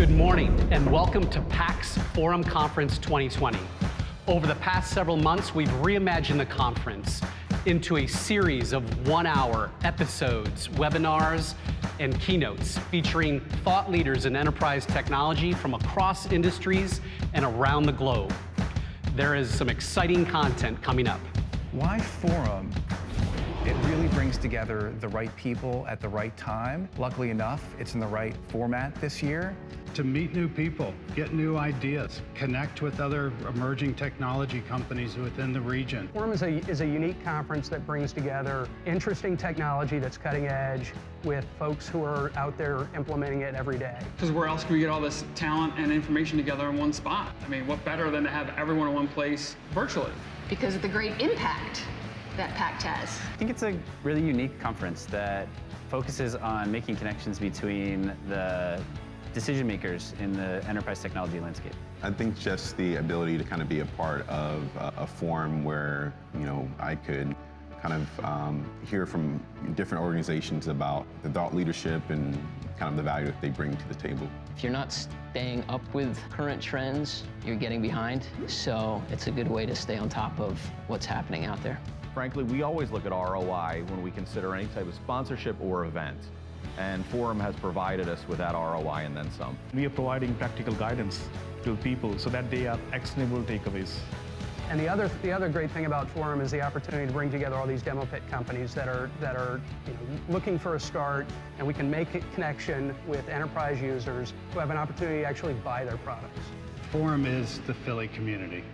Good morning and welcome to PACT's Forum Conference 2020. Over the past several months, we've reimagined the conference into a series of one-hour episodes, webinars, and keynotes featuring thought leaders in enterprise technology from across industries and around the globe. There is some exciting content coming up. Why Forum? It really brings together the right people at the right time. Luckily enough, it's in the right format this year. To meet new people, get new ideas, connect with other emerging technology companies within the region. Forum is a unique conference that brings together interesting technology that's cutting edge with folks who are out there implementing it every day. Because where else can we get all this talent and information together in one spot? I mean, what better than to have everyone in one place virtually? Because of the great impact that PACT has. I think it's a really unique conference that focuses on making connections between the decision makers in the enterprise technology landscape. I think just the ability to kind of be a part of a forum where, I could kind of hear from different organizations about the thought leadership and kind of the value that they bring to the table. If you're not staying up with current trends, you're getting behind. So it's a good way to stay on top of what's happening out there. Frankly, we always look at ROI when we consider any type of sponsorship or event. And Forum has provided us with that ROI and then some. We are providing practical guidance to people so that they have actionable takeaways. And the other great thing about Forum is the opportunity to bring together all these demo pit companies that are looking for a start, and we can make a connection with enterprise users who have an opportunity to actually buy their products. Forum is the Philly community.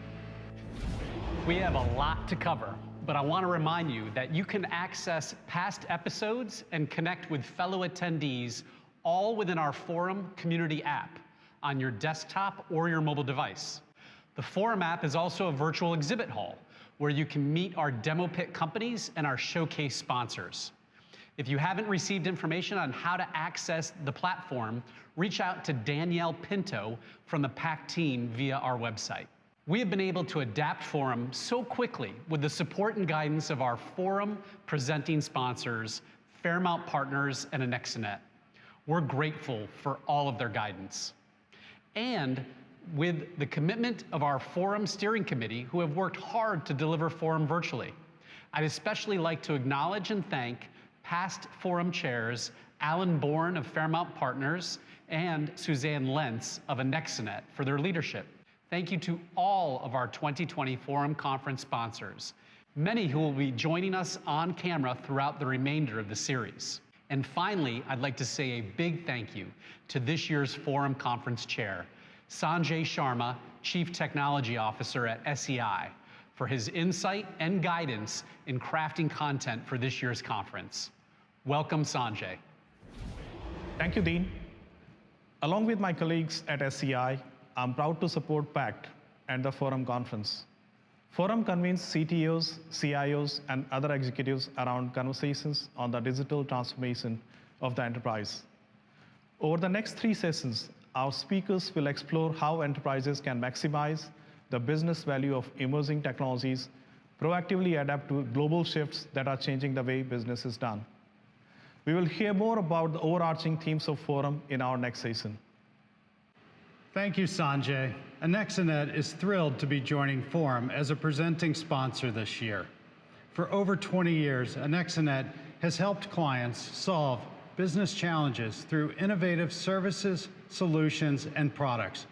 We have a lot to cover, but I want to remind you that you can access past episodes and connect with fellow attendees all within our Forum community app on your desktop or your mobile device. The Forum app is also a virtual exhibit hall where you can meet our demo pit companies and our showcase sponsors. If you haven't received information on how to access the platform, reach out to Danielle Pinto from the PACT team via our website. We have been able to adapt Forum so quickly with the support and guidance of our Forum presenting sponsors, Fairmount partners, and Anexinet. We're grateful for all of their guidance. And with the commitment of our Forum steering committee, who have worked hard to deliver Forum virtually. I'd especially like to acknowledge and thank past Forum chairs, Alan Bourne of Fairmount Partners and Suzanne Lentz of Anexinet for their leadership. Thank you to all of our 2020 Forum Conference sponsors, many who will be joining us on camera throughout the remainder of the series. And finally, I'd like to say a big thank you to this year's Forum Conference chair, Sanjay Sharma, Chief Technology Officer at SEI, for his insight and guidance in crafting content for this year's conference. Welcome, Sanjay. Thank you, Dean. Along with my colleagues at SEI, I'm proud to support PACT and the Forum Conference. Forum convenes CTOs, CIOs, and other executives around conversations on the digital transformation of the enterprise. Over the next 3 sessions, our speakers will explore how enterprises can maximize the business value of emerging technologies, proactively adapt to global shifts that are changing the way business is done. We will hear more about the overarching themes of Forum in our next session. Thank you, Sanjay. Anexinet is thrilled to be joining Forum as a presenting sponsor this year. For over 20 years, Anexinet has helped clients solve business challenges through innovative services, solutions, and products.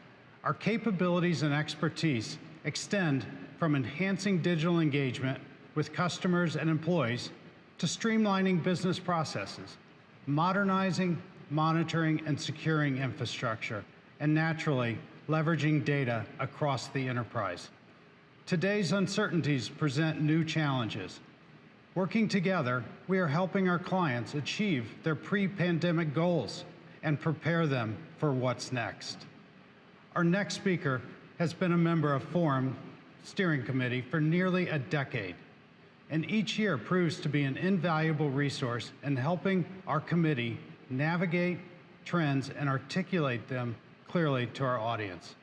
Our capabilities and expertise extend from enhancing digital engagement with customers and employees to streamlining business processes, modernizing, monitoring, and securing infrastructure, and naturally, leveraging data across the enterprise. Today's uncertainties present new challenges. Working together, we are helping our clients achieve their pre-pandemic goals and prepare them for what's next. Our next speaker has been a member of Forum Steering Committee for nearly a decade, and each year proves to be an invaluable resource in helping our committee navigate trends and articulate them clearly to our audience.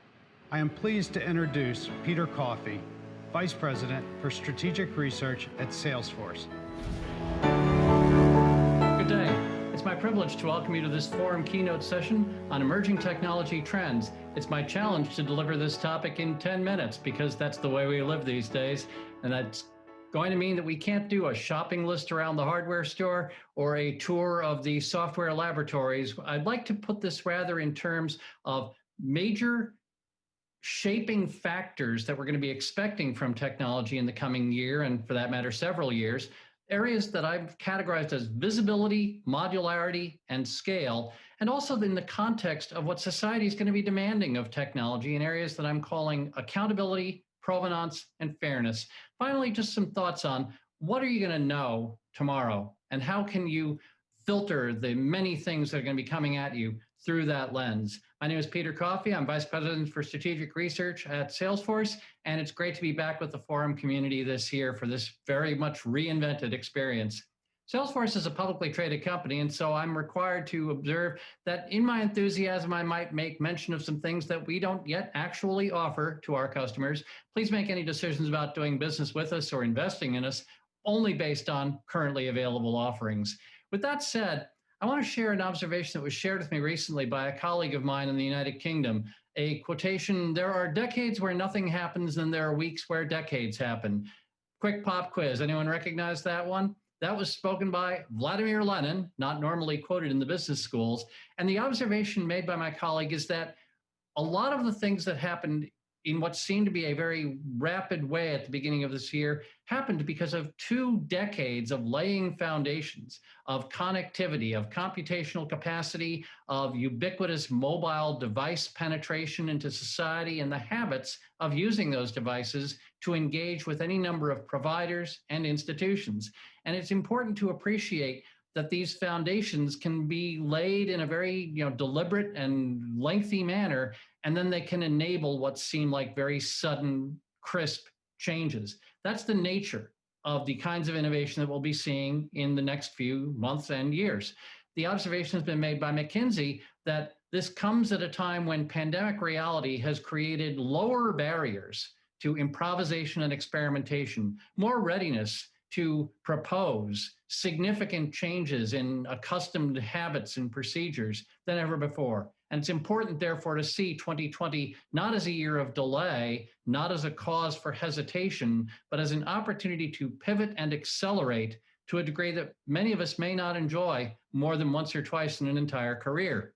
I am pleased to introduce Peter Coffey, Vice President for Strategic Research at Salesforce. Good day. It's It's my privilege to welcome you to this Forum keynote session on emerging technology trends. It's my challenge to deliver this topic in 10 minutes because that's the way we live these days. And that's going to mean that we can't do a shopping list around the hardware store or a tour of the software laboratories. I'd like to put this rather in terms of major shaping factors that we're going to be expecting from technology in the coming year, and for that matter, several years. Areas that I've categorized as visibility, modularity, and scale, and also in the context of what society is going to be demanding of technology in areas that I'm calling accountability, provenance, and fairness. Finally, just some thoughts on what are you going to know tomorrow, and how can you filter the many things that are going to be coming at you through that lens. My name is Peter Coffey. I'm Vice President for Strategic Research at Salesforce, and it's great to be back with the Forum community this year for this very much reinvented experience. Salesforce is a publicly traded company, and so I'm required to observe that in my enthusiasm, I might make mention of some things that we don't yet actually offer to our customers. Please make any decisions about doing business with us or investing in us only based on currently available offerings. With that said, I want to share an observation that was shared with me recently by a colleague of mine in the United Kingdom. A quotation, "There are decades where nothing happens, and there are weeks where decades happen." Quick pop quiz. Anyone recognize that one? That was spoken by Vladimir Lenin, not normally quoted in the business schools. And the observation made by my colleague is that a lot of the things that happened in what seemed to be a very rapid way at the beginning of this year happened because of 2 decades of laying foundations of connectivity, of computational capacity, of ubiquitous mobile device penetration into society, and the habits of using those devices to engage with any number of providers and institutions. And it's important to appreciate that these foundations can be laid in a very deliberate and lengthy manner, and then they can enable what seem like very sudden, crisp changes. That's the nature of the kinds of innovation that we'll be seeing in the next few months and years. The observation has been made by McKinsey that this comes at a time when pandemic reality has created lower barriers to improvisation and experimentation, more readiness to propose significant changes in accustomed habits and procedures than ever before. And it's important, therefore, to see 2020 not as a year of delay, not as a cause for hesitation, but as an opportunity to pivot and accelerate to a degree that many of us may not enjoy more than once or twice in an entire career.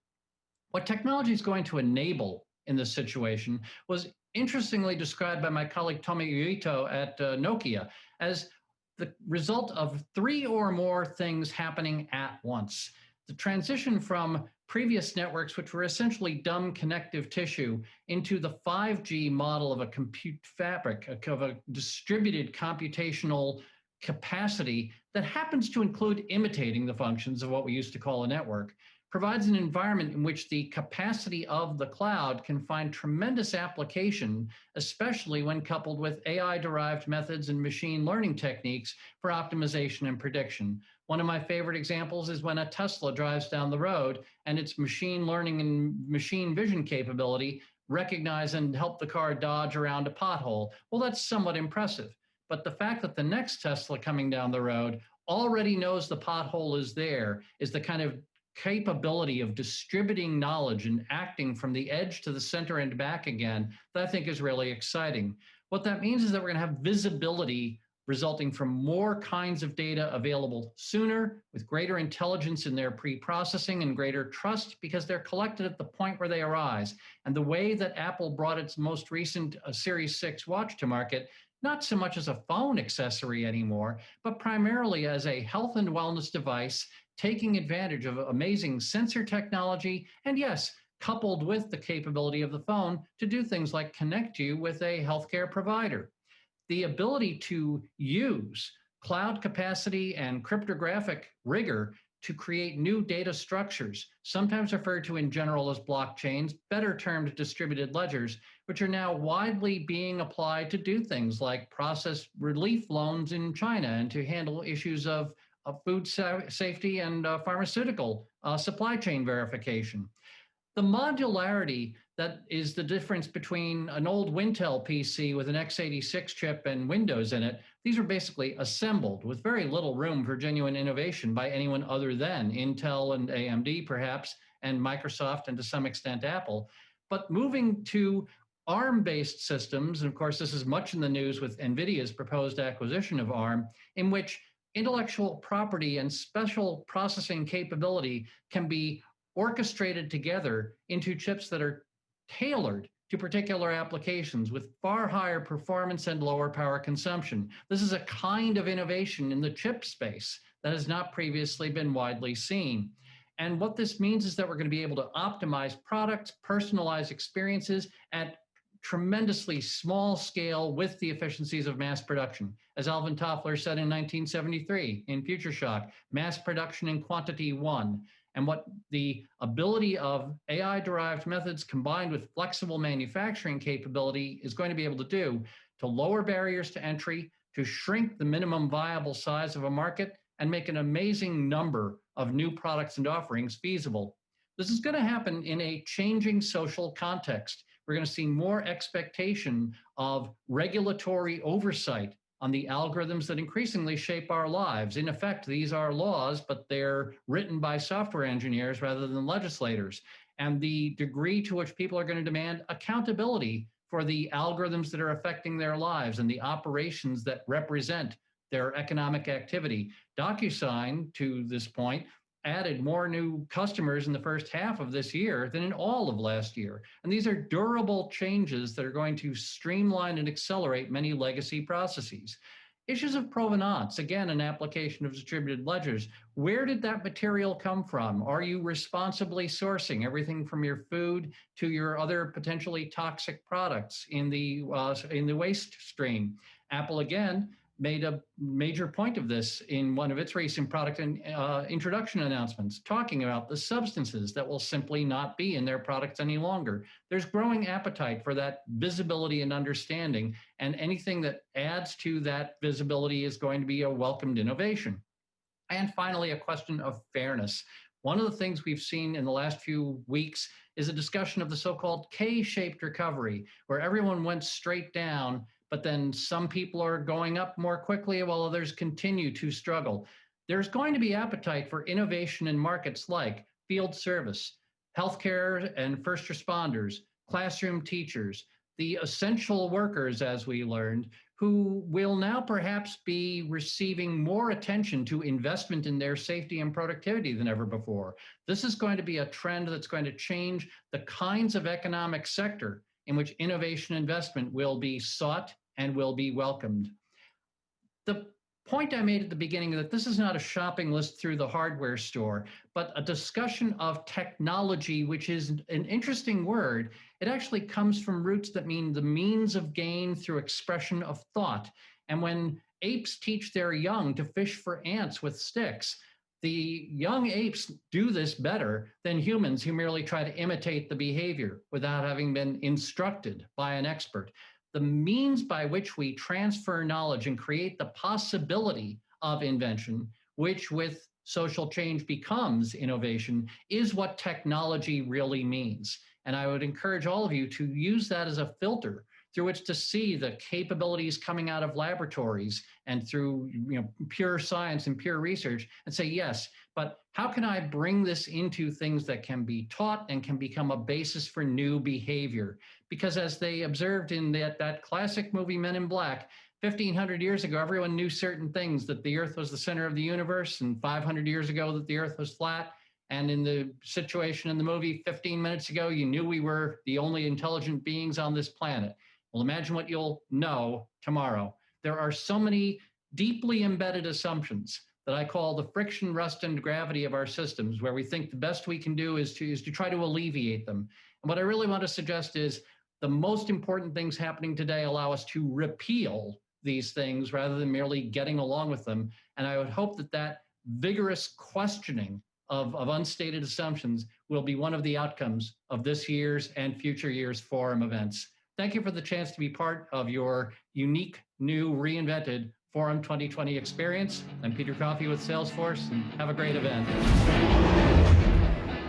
What technology is going to enable in this situation was interestingly described by my colleague Tomohiro Ito at Nokia as the result of 3 or more things happening at once. The transition from previous networks, which were essentially dumb connective tissue, into the 5G model of a compute fabric, of a distributed computational capacity that happens to include imitating the functions of what we used to call a network, provides an environment in which the capacity of the cloud can find tremendous application, especially when coupled with AI-derived methods and machine learning techniques for optimization and prediction. One of my favorite examples is when a Tesla drives down the road and its machine learning and machine vision capability recognize and help the car dodge around a pothole. Well, that's somewhat impressive. But the fact that the next Tesla coming down the road already knows the pothole is there is the kind of capability of distributing knowledge and acting from the edge to the center and back again that I think is really exciting. What that means is that we're going to have visibility resulting from more kinds of data available sooner, with greater intelligence in their pre-processing and greater trust because they're collected at the point where they arise. And the way that Apple brought its most recent Series 6 watch to market, not so much as a phone accessory anymore, but primarily as a health and wellness device, taking advantage of amazing sensor technology, and yes, coupled with the capability of the phone to do things like connect you with a healthcare provider. The ability to use cloud capacity and cryptographic rigor to create new data structures, sometimes referred to in general as blockchains, better termed distributed ledgers, which are now widely being applied to do things like process relief loans in China and to handle issues of food safety and pharmaceutical supply chain verification. The modularity that is the difference between an old Wintel PC with an x86 chip and Windows in it, these are basically assembled with very little room for genuine innovation by anyone other than Intel and AMD, perhaps, and Microsoft, and to some extent Apple. But moving to ARM-based systems, and of course this is much in the news with NVIDIA's proposed acquisition of ARM, in which intellectual property and special processing capability can be orchestrated together into chips that are tailored to particular applications with far higher performance and lower power consumption. This is a kind of innovation in the chip space that has not previously been widely seen. And what this means is that we're going to be able to optimize products, personalize experiences at tremendously small scale with the efficiencies of mass production. As Alvin Toffler said in 1973 in Future Shock, mass production in quantity 1. And what the ability of AI-derived methods combined with flexible manufacturing capability is going to be able to do to lower barriers to entry, to shrink the minimum viable size of a market, and make an amazing number of new products and offerings feasible. This is going to happen in a changing social context. We're going to see more expectation of regulatory oversight on the algorithms that increasingly shape our lives. In effect, these are laws, but they're written by software engineers rather than legislators. And the degree to which people are going to demand accountability for the algorithms that are affecting their lives and the operations that represent their economic activity. DocuSign, to this point, added more new customers in the first half of this year than in all of last year. And these are durable changes that are going to streamline and accelerate many legacy processes. Issues of provenance, again, an application of distributed ledgers. Where did that material come from? Are you responsibly sourcing everything from your food to your other potentially toxic products in the waste stream? Apple, again, made a major point of this in one of its recent product and introduction announcements, talking about the substances that will simply not be in their products any longer. There's growing appetite for that visibility and understanding, and anything that adds to that visibility is going to be a welcomed innovation. And finally, a question of fairness. One of the things we've seen in the last few weeks is a discussion of the so-called K-shaped recovery, where everyone went straight down, but then some people are going up more quickly while others continue to struggle. There's going to be appetite for innovation in markets like field service, healthcare and first responders, classroom teachers, the essential workers, as we learned, who will now perhaps be receiving more attention to investment in their safety and productivity than ever before. This is going to be a trend that's going to change the kinds of economic sector in which innovation investment will be sought and will be welcomed. The point I made at the beginning that this is not a shopping list through the hardware store, but a discussion of technology, which is an interesting word. It actually comes from roots that mean the means of gain through expression of thought. And when apes teach their young to fish for ants with sticks, the young apes do this better than humans who merely try to imitate the behavior without having been instructed by an expert. The means by which we transfer knowledge and create the possibility of invention, which with social change becomes innovation, is what technology really means. And I would encourage all of you to use that as a filter through which to see the capabilities coming out of laboratories and through pure science and pure research and say, yes, but how can I bring this into things that can be taught and can become a basis for new behavior? Because as they observed in that classic movie, Men in Black, 1,500 years ago, everyone knew certain things, that the Earth was the center of the universe, and 500 years ago that the Earth was flat. And in the situation in the movie 15 minutes ago, you knew we were the only intelligent beings on this planet. Well, imagine what you'll know tomorrow. There are so many deeply embedded assumptions that I call the friction, rust, and gravity of our systems, where we think the best we can do is to try to alleviate them. And what I really want to suggest is the most important things happening today allow us to repeal these things rather than merely getting along with them. And I would hope that that vigorous questioning of unstated assumptions will be one of the outcomes of this year's and future years' Forum events. Thank you for the chance to be part of your unique, new, reinvented Forum 2020 experience. I'm Peter Coffey with Salesforce, and have a great event.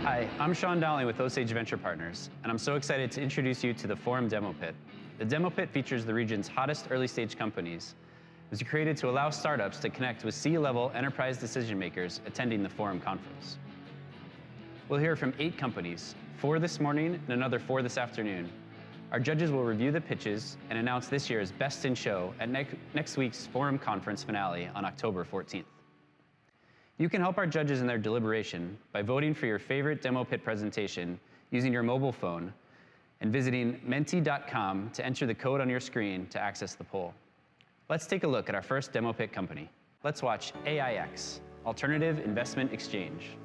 Hi, I'm Sean Dowling with Osage Venture Partners, and I'm so excited to introduce you to the Forum Demo Pit. The Demo Pit features the region's hottest early-stage companies, was created to allow startups to connect with C-level enterprise decision makers attending the Forum conference. We'll hear from 8 companies, 4 this morning and another 4 this afternoon. Our judges will review the pitches and announce this year's Best in Show at next week's Forum conference finale on October 14th. You can help our judges in their deliberation by voting for your favorite demo pit presentation using your mobile phone and visiting menti.com to enter the code on your screen to access the poll. Let's take a look at our first demo pit company. Let's watch AIX, Alternative Investment Exchange.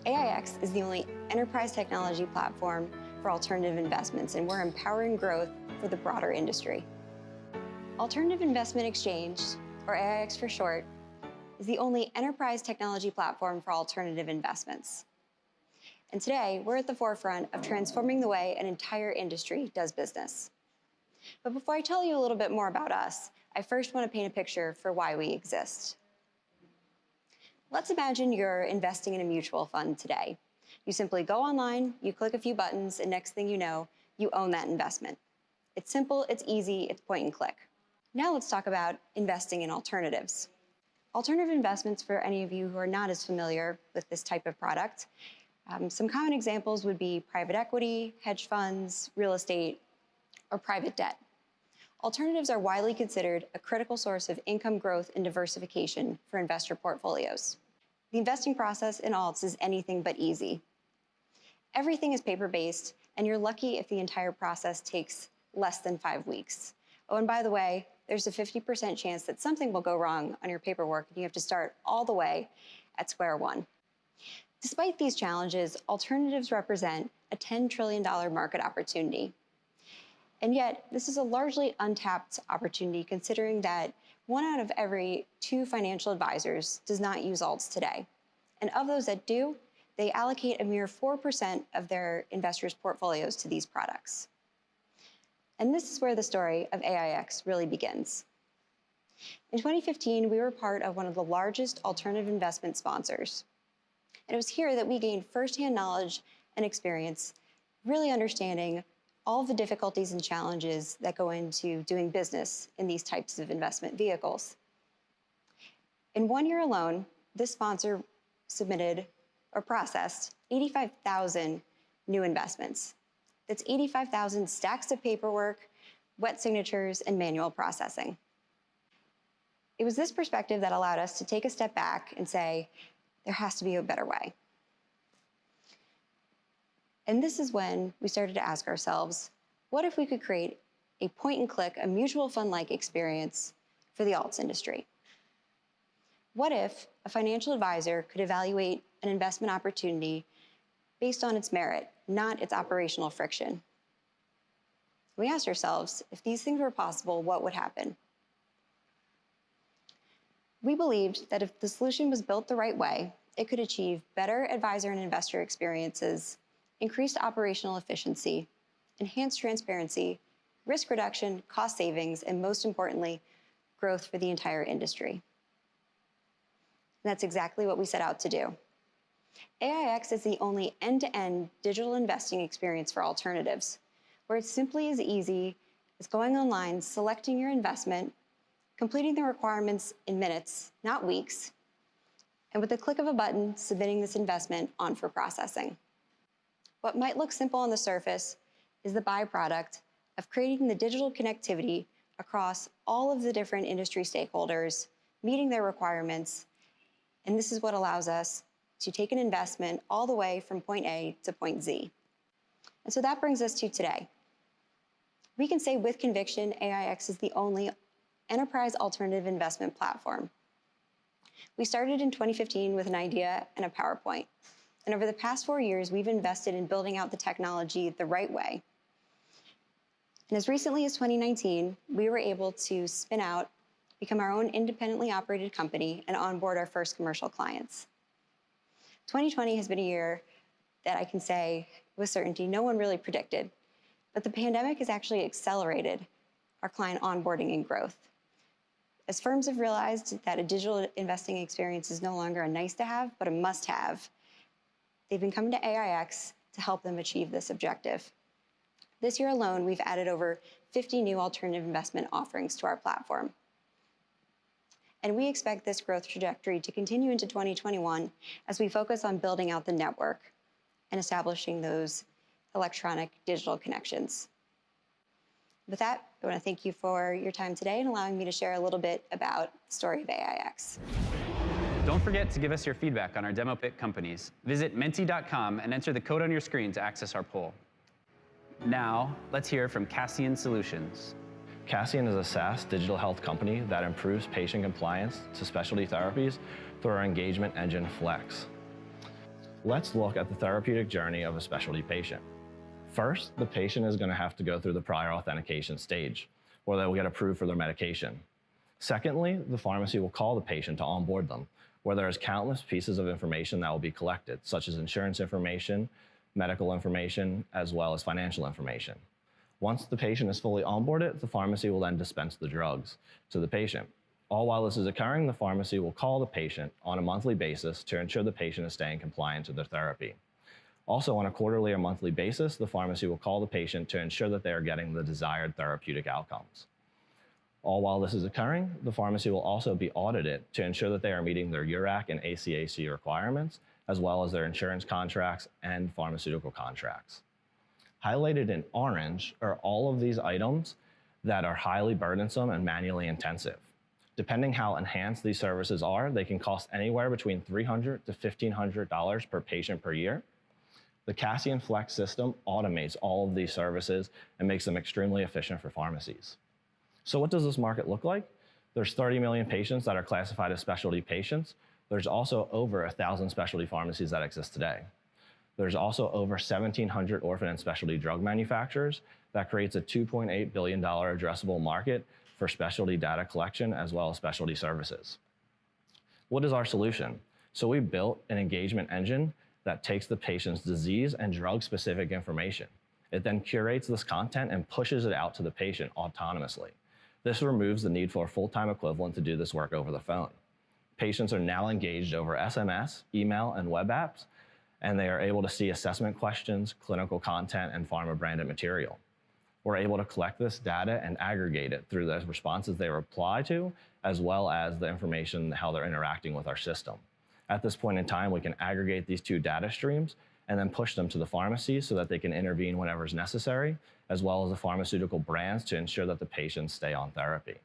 AIX is the only enterprise technology platform for alternative investments, and we're empowering growth for the broader industry. Alternative Investment Exchange, or AIX for short, is the only enterprise technology platform for alternative investments. And today, we're at the forefront of transforming the way an entire industry does business. But before I tell you a little bit more about us, I first want to paint a picture for why we exist. Let's imagine you're investing in a mutual fund today. You simply go online, you click a few buttons, and next thing you know, you own that investment. It's simple, it's easy, it's point and click. Now let's talk about investing in alternatives. Alternative investments, for any of you who are not as familiar with this type of product, some common examples would be private equity, hedge funds, real estate, or private debt. Alternatives are widely considered a critical source of income growth and diversification for investor portfolios. The investing process in alts is anything but easy. Everything is paper-based, and you're lucky if the entire process takes less than 5 weeks. Oh, and by the way, there's a 50% chance that something will go wrong on your paperwork, and you have to start all the way at square one. Despite these challenges, alternatives represent a $10 trillion market opportunity. And yet, this is a largely untapped opportunity, considering that 1 out of every 2 financial advisors does not use alts today. And of those that do, they allocate a mere 4% of their investors' portfolios to these products. And this is where the story of AIX really begins. In 2015, we were part of one of the largest alternative investment sponsors. And it was here that we gained firsthand knowledge and experience, really understanding all of the difficulties and challenges that go into doing business in these types of investment vehicles. In 1 year alone, this sponsor submitted or processed 85,000 new investments. That's 85,000 stacks of paperwork, wet signatures, and manual processing. It was this perspective that allowed us to take a step back and say, there has to be a better way. And this is when we started to ask ourselves, what if we could create a point-and-click, a mutual fund-like experience for the alts industry? What if a financial advisor could evaluate an investment opportunity based on its merit, not its operational friction? We asked ourselves, if these things were possible, what would happen? We believed that if the solution was built the right way, it could achieve better advisor and investor experiences, increased operational efficiency, enhanced transparency, risk reduction, cost savings, and most importantly, growth for the entire industry. And that's exactly what we set out to do. AIX is the only end-to-end digital investing experience for alternatives, where it's simply as easy as going online, selecting your investment, completing the requirements in minutes, not weeks, and with the click of a button, submitting this investment on for processing. What might look simple on the surface is the byproduct of creating the digital connectivity across all of the different industry stakeholders, meeting their requirements, and this is what allows us to take an investment all the way from point A to point Z. And so that brings us to today. We can say with conviction, AIX is the only enterprise alternative investment platform. We started in 2015 with an idea and a PowerPoint. And over the past 4 years, we've invested in building out the technology the right way. And as recently as 2019, we were able to spin out, become our own independently operated company, and onboard our first commercial clients. 2020 has been a year that I can say with certainty no one really predicted, but the pandemic has actually accelerated our client onboarding and growth. As firms have realized that a digital investing experience is no longer a nice to have, but a must have, they've been coming to AIX to help them achieve this objective. This year alone, we've added over 50 new alternative investment offerings to our platform. And we expect this growth trajectory to continue into 2021 as we focus on building out the network and establishing those electronic digital connections. With that, I want to thank you for your time today and allowing me to share a little bit about the story of AIX. Don't forget to give us your feedback on our demo pit companies. Visit menti.com and enter the code on your screen to access our poll. Now, let's hear from Cassian Solutions. Cassian is a SaaS digital health company that improves patient compliance to specialty therapies through our engagement engine, Flex. Let's look at the therapeutic journey of a specialty patient. First, the patient is going to have to go through the prior authentication stage, where they will get approved for their medication. Secondly, the pharmacy will call the patient to onboard them, where there is countless pieces of information that will be collected, such as insurance information, medical information, as well as financial information. Once the patient is fully onboarded, the pharmacy will then dispense the drugs to the patient. All while this is occurring, the pharmacy will call the patient on a monthly basis to ensure the patient is staying compliant to their therapy. Also, on a quarterly or monthly basis, the pharmacy will call the patient to ensure that they are getting the desired therapeutic outcomes. All while this is occurring, the pharmacy will also be audited to ensure that they are meeting their URAC and ACAC requirements, as well as their insurance contracts and pharmaceutical contracts. Highlighted in orange are all of these items that are highly burdensome and manually intensive. Depending how enhanced these services are, they can cost anywhere between $300 to $1,500 per patient per year. The Cassian Flex system automates all of these services and makes them extremely efficient for pharmacies. So what does this market look like? There's 30 million patients that are classified as specialty patients. There's also over 1,000 specialty pharmacies that exist today. There's also over 1,700 orphan and specialty drug manufacturers. That creates a $2.8 billion addressable market for specialty data collection as well as specialty services. What is our solution? So we built an engagement engine that takes the patient's disease and drug-specific information. It then curates this content and pushes it out to the patient autonomously. This removes the need for a full-time equivalent to do this work over the phone. Patients are now engaged over SMS, email, and web apps, and they are able to see assessment questions, clinical content, and pharma-branded material. We're able to collect this data and aggregate it through the responses they reply to, as well as the information, how they're interacting with our system. At this point in time, we can aggregate these two data streams and then push them to the pharmacies so that they can intervene whenever is necessary, as well as the pharmaceutical brands to ensure that the patients stay on therapy.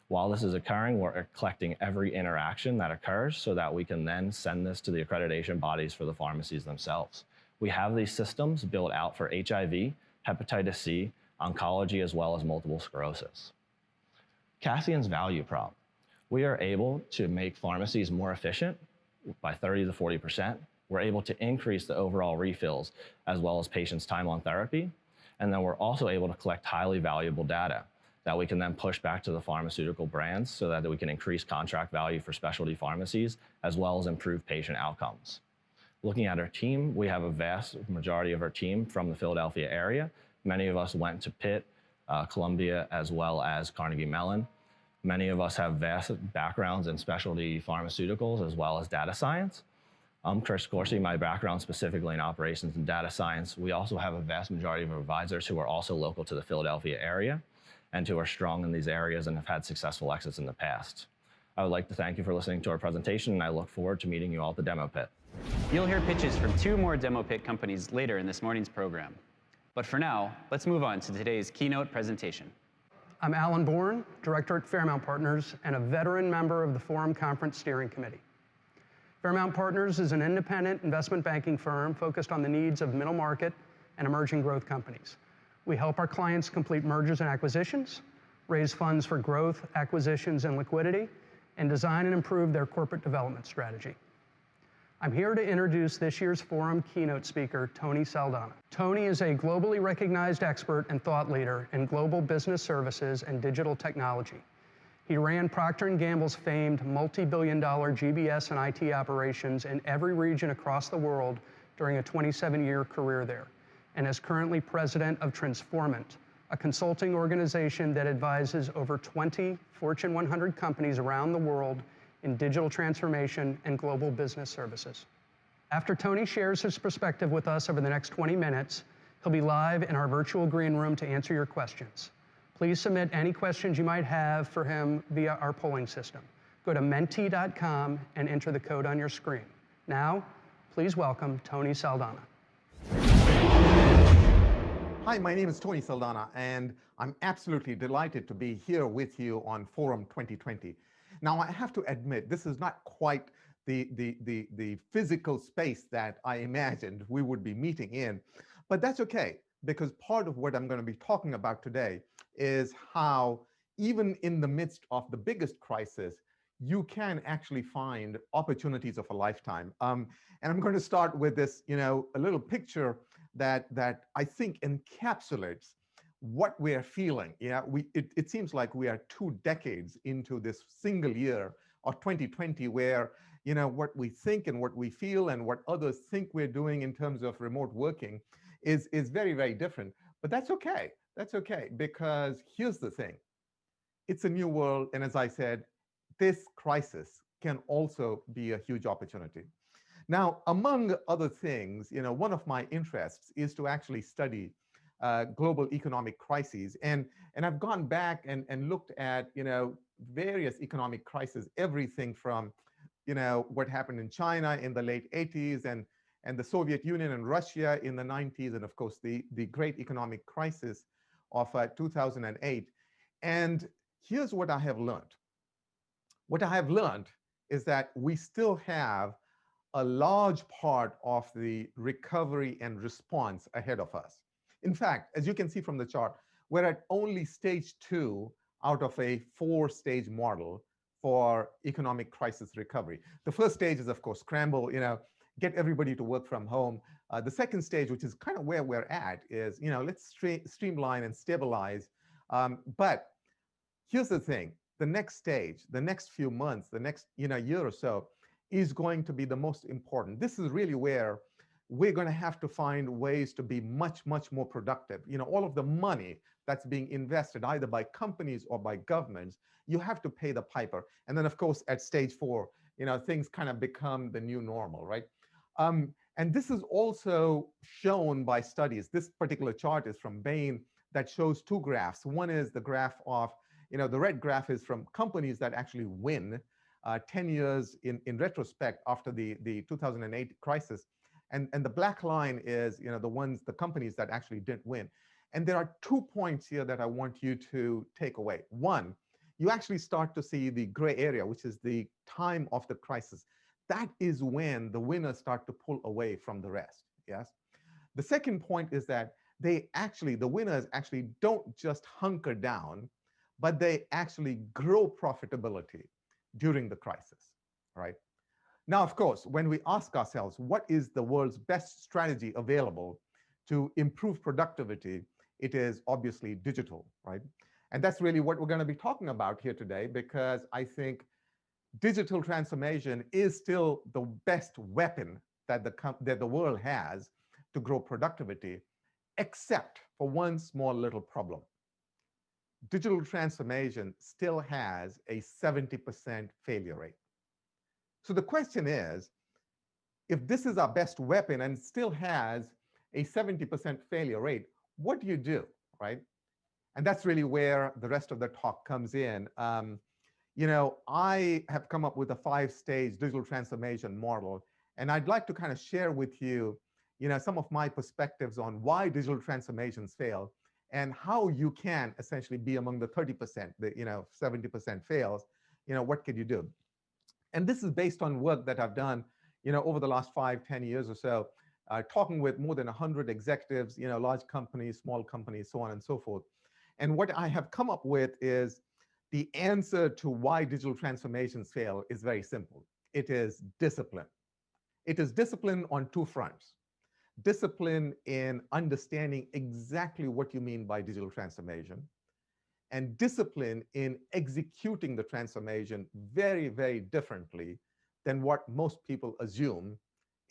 While this is occurring, we're collecting every interaction that occurs so that we can then send this to the accreditation bodies for the pharmacies themselves. We have these systems built out for HIV, hepatitis C, oncology, as well as multiple sclerosis. Cassian's value prop. We are able to make pharmacies more efficient by 30 to 40%. We're able to increase the overall refills as well as patients' time on therapy. And then we're also able to collect highly valuable data that we can then push back to the pharmaceutical brands so that we can increase contract value for specialty pharmacies as well as improve patient outcomes. Looking at our team, we have a vast majority of our team from the Philadelphia area. Many of us went to Pitt, Columbia, as well as Carnegie Mellon. Many of us have vast backgrounds in specialty pharmaceuticals as well as data science. I'm Chris Corsi, my background specifically in operations and data science. We also have a vast majority of advisors who are also local to the Philadelphia area and who are strong in these areas and have had successful exits in the past. I would like to thank you for listening to our presentation, and I look forward to meeting you all at the demo pit. You'll hear pitches from 2 more demo pit companies later in this morning's program. But for now, let's move on to today's keynote presentation. I'm Alan Bourne, Director at Fairmount Partners and a veteran member of the Forum Conference Steering Committee. Fairmount Partners is an independent investment banking firm focused on the needs of middle market and emerging growth companies. We help our clients complete mergers and acquisitions, raise funds for growth, acquisitions, and liquidity, and design and improve their corporate development strategy. I'm here to introduce this year's Forum keynote speaker, Tony Saldanha. Tony is a globally recognized expert and thought leader in global business services and digital technology. He ran Procter & Gamble's famed multi-billion-dollar GBS and IT operations in every region across the world during a 27-year career there, and is currently president of Transformant, a consulting organization that advises over 20 Fortune 100 companies around the world in digital transformation and global business services. After Tony shares his perspective with us over the next 20 minutes, he'll be live in our virtual green room to answer your questions. Please submit any questions you might have for him via our polling system. Go to menti.com and enter the code on your screen. Now, please welcome Tony Saldanha. Hi, my name is Tony Saldanha, and I'm absolutely delighted to be here with you on Forum 2020. Now, I have to admit, this is not quite the physical space that I imagined we would be meeting in, but that's okay, because part of what I'm going to be talking about today is how, even in the midst of the biggest crisis, you can actually find opportunities of a lifetime. And I'm going to start with this, a little picture that I think encapsulates what we're feeling. It seems like we are 2 decades into this single year of 2020, where what we think and what we feel and what others think we're doing in terms of remote working is very, very different. But that's okay. That's okay, because here's the thing. It's a new world, and as I said, this crisis can also be a huge opportunity. Now, among other things, one of my interests is to actually study global economic crises. And I've gone back and looked at, various economic crises, everything from, what happened in China in the late 80s and the Soviet Union and Russia in the 90s, and of course, the great economic crisis of 2008. And here's what I have learned. What I have learned is that we still have a large part of the recovery and response ahead of us. In fact, as you can see from the chart, we're at only stage 2 out of a 4-stage model for economic crisis recovery. The first stage is, of course, scramble, get everybody to work from home. The second stage, which is kind of where we're at, is, let's streamline and stabilize. But here's the thing. The next stage, the next few months, the next year or so, is going to be the most important. This is really where we're going to have to find ways to be much, much more productive. All of the money that's being invested either by companies or by governments, you have to pay the piper. And then, of course, at stage 4, things kind of become the new normal, right? And this is also shown by studies. This particular chart is from Bain that shows 2 graphs. One is the graph of, the red graph is from companies that actually win 10 years in retrospect after the 2008 crisis. And the black line is, the companies that actually didn't win. And there are 2 points here that I want you to take away. One, you actually start to see the gray area, which is the time of the crisis. That is when the winners start to pull away from the rest, yes? The second point is that the winners actually don't just hunker down, but they actually grow profitability during the crisis, right? Now, of course, when we ask ourselves, what is the world's best strategy available to improve productivity, it is obviously digital, right? And that's really what we're going to be talking about here today, because I think digital transformation is still the best weapon that the world has to grow productivity, except for one small little problem. Digital transformation still has a 70% failure rate. So the question is, if this is our best weapon and still has a 70% failure rate, what do you do, right? And that's really where the rest of the talk comes in. I have come up with a 5-stage digital transformation model, and I'd like to kind of share with you, some of my perspectives on why digital transformations fail and how you can essentially be among the 30%, the 70% fails. What could you do? And this is based on work that I've done, over the last 5-10 years or so, talking with more than 100 executives, large companies, small companies, so on and so forth. And what I have come up with is the answer to why digital transformations fail is very simple. It is discipline. It is discipline on 2 fronts. Discipline in understanding exactly what you mean by digital transformation, and discipline in executing the transformation very, very differently than what most people assume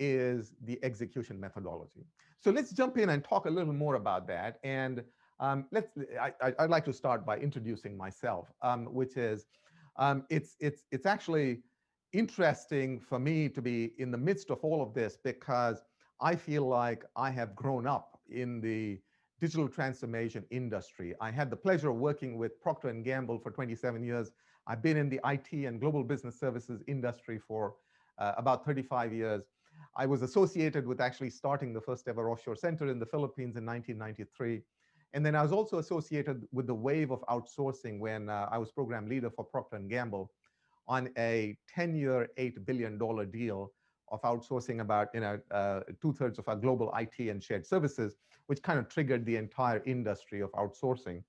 is the execution methodology. So let's jump in and talk a little more about that. And I'd like to start by introducing myself, which is, it's actually interesting for me to be in the midst of all of this, because I feel like I have grown up in the digital transformation industry. I had the pleasure of working with Procter & Gamble for 27 years. I've been in the IT and global business services industry for about 35 years. I was associated with actually starting the first ever offshore center in the Philippines in 1993. And then I was also associated with the wave of outsourcing when I was program leader for Procter & Gamble on a 10-year, $8 billion deal of outsourcing about 2/3 of our global IT and shared services, which kind of triggered the entire industry of outsourcing.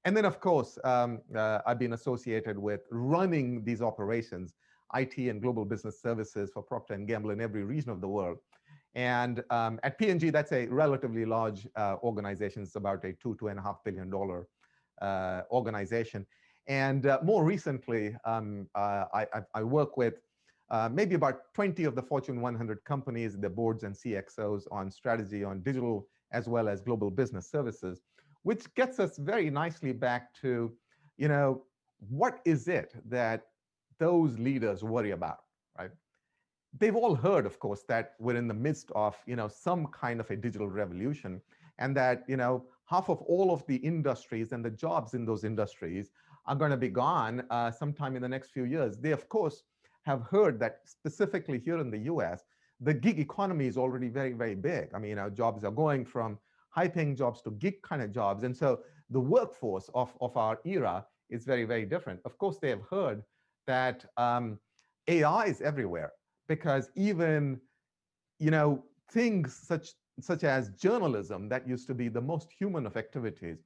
And then, of course, I've been associated with running these operations, IT and global business services for Procter & Gamble in every region of the world. And at P&G, that's a relatively large organization. It's about a $2.5 billion organization. And more recently, I work with maybe about 20 of the Fortune 100 companies, the boards and CXOs on strategy, on digital, as well as global business services, which gets us very nicely back to, what is it that those leaders worry about, right? They've all heard, of course, that we're in the midst of, some kind of a digital revolution, and that, half of all of the industries and the jobs in those industries are going to be gone sometime in the next few years. They, of course, have heard that specifically here in the US, the gig economy is already very, very big. I mean, our jobs are going from high-paying jobs to gig kind of jobs. And so the workforce of our era is very, very different. Of course, they have heard that AI is everywhere, because even, things such as journalism that used to be the most human of activities.